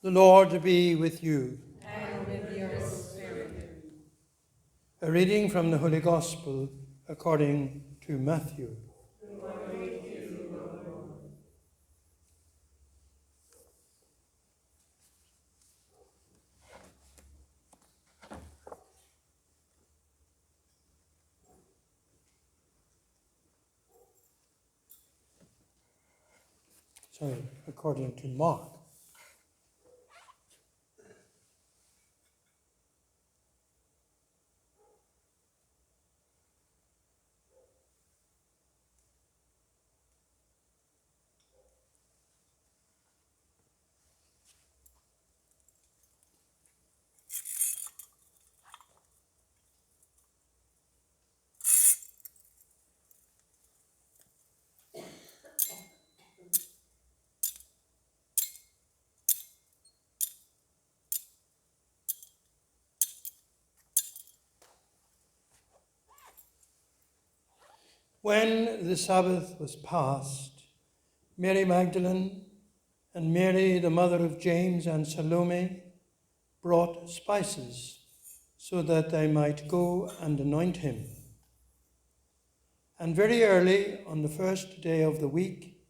The Lord be with you. And with your spirit. A reading from the Holy Gospel according to Matthew. Glory to you, Lord. According to Mark. When the Sabbath was past, Mary Magdalene and Mary, the mother of James, and Salome brought spices so that they might go and anoint him. And very early on the first day of the week,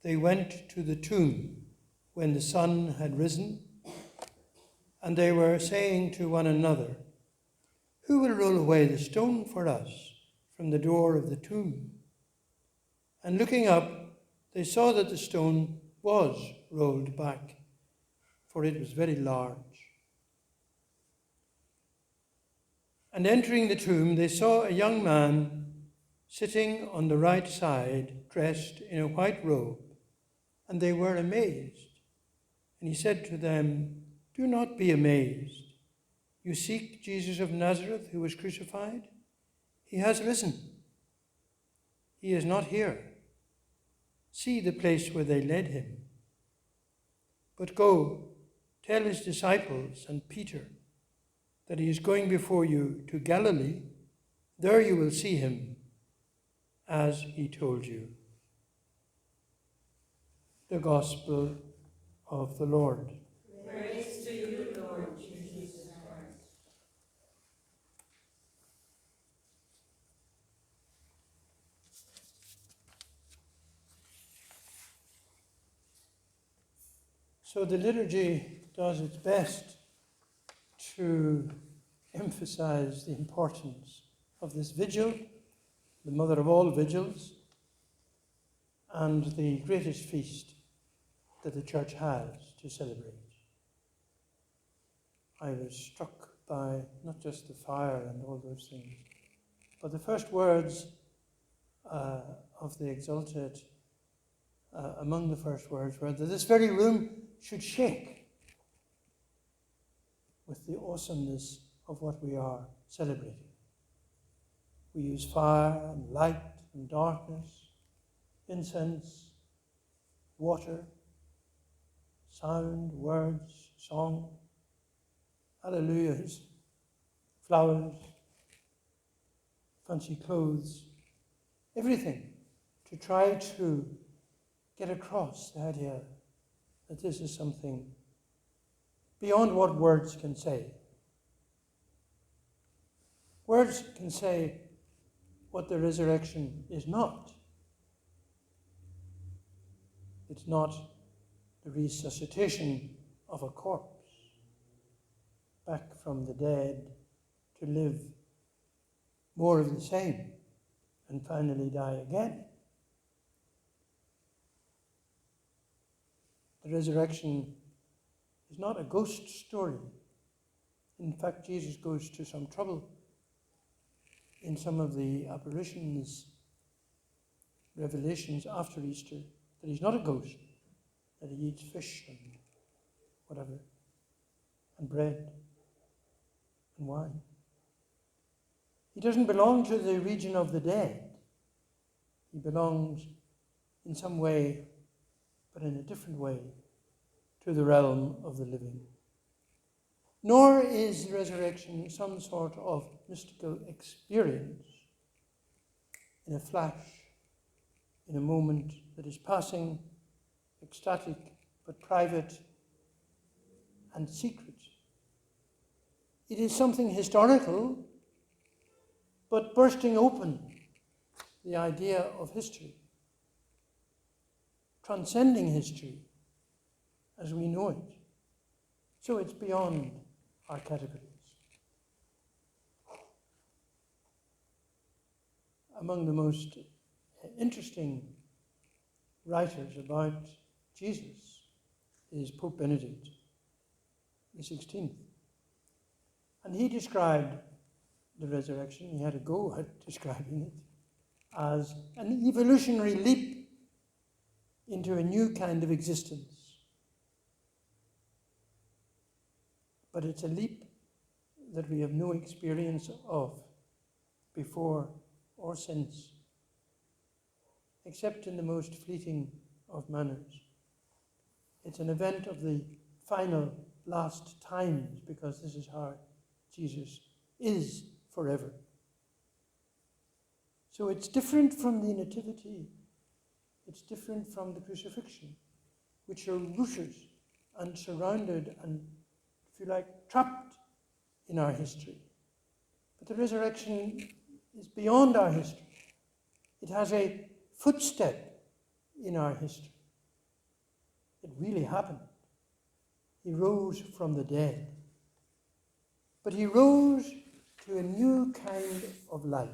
they went to the tomb when the sun had risen, and they were saying to one another, "Who will roll away the stone for us from the door of the tomb?" And looking up, they saw that the stone was rolled back, for it was very large. And entering the tomb, they saw a young man sitting on the right side, dressed in a white robe, and they were amazed. And he said to them, "Do not be amazed. You seek Jesus of Nazareth, who was crucified? He has risen. He is not here. See the place where they led him. But go, tell his disciples and Peter that he is going before you to Galilee. There you will see him, as he told you." The Gospel of the Lord. Praise to you, Lord Jesus Christ. So the liturgy does its best to emphasize the importance of this vigil, the mother of all vigils, and the greatest feast that the Church has to celebrate. I was struck by not just the fire and all those things, but the first words of the Exultet, among the first words were that this very room should shake with the awesomeness of what we are celebrating. We use fire and light and darkness, incense, water, sound, words, song, hallelujahs, flowers, fancy clothes, everything to try to get across the idea that this is something beyond what words can say. Words can say what the resurrection is not. It's not the resuscitation of a corpse back from the dead to live more of the same and finally die again. The resurrection is not a ghost story. In fact, Jesus goes to some trouble in some of the apparitions, revelations after Easter, that he's not a ghost, that he eats fish and whatever, and bread and wine. He doesn't belong to the region of the dead. He belongs in some way, but in a different way, to the realm of the living. Nor is resurrection some sort of mystical experience in a flash, in a moment that is passing, ecstatic but private, and secret. It is something historical, but bursting open the idea of history, transcending history as we know it. So it's beyond our categories. Among the most interesting writers about Jesus is Pope Benedict XVI. And he described the resurrection, he had a go at describing it, as an evolutionary leap into a new kind of existence. But it's a leap that we have no experience of before or since, except in the most fleeting of manners. It's an event of the final last times, because this is how Jesus is forever. So it's different from the Nativity, it's different from the crucifixion, which are rooted and surrounded and, if you like, trapped in our history. But the resurrection is beyond our history. It has a footstep in our history. It really happened. He rose from the dead. But he rose to a new kind of life.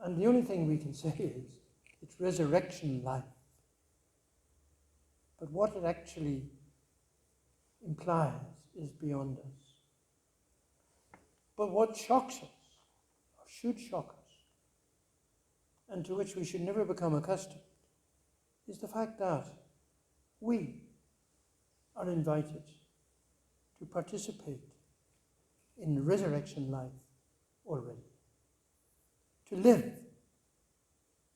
And the only thing we can say is it's resurrection life. But what it actually implies is beyond us. But what shocks us, or should shock us, and to which we should never become accustomed, is the fact that we are invited to participate in the resurrection life already. To live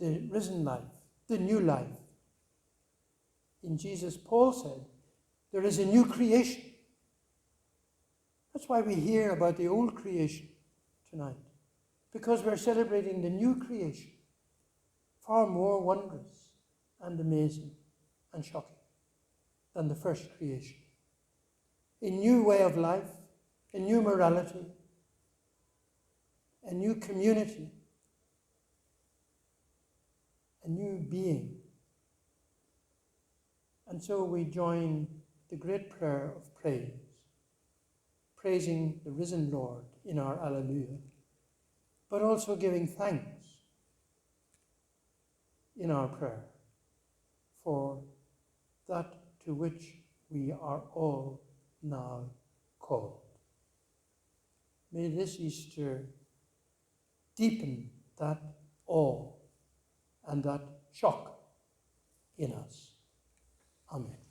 the risen life, the new life. In Jesus, Paul said, there is a new creation. That's why we hear about the old creation tonight, because we're celebrating the new creation, far more wondrous and amazing and shocking than the first creation. A new way of life, a new morality, a new community, a new being. And so we join the great prayer of praise, praising the risen Lord in our Alleluia, but also giving thanks in our prayer for that to which we are all now called. May this Easter deepen that awe and that shock in us. Amen.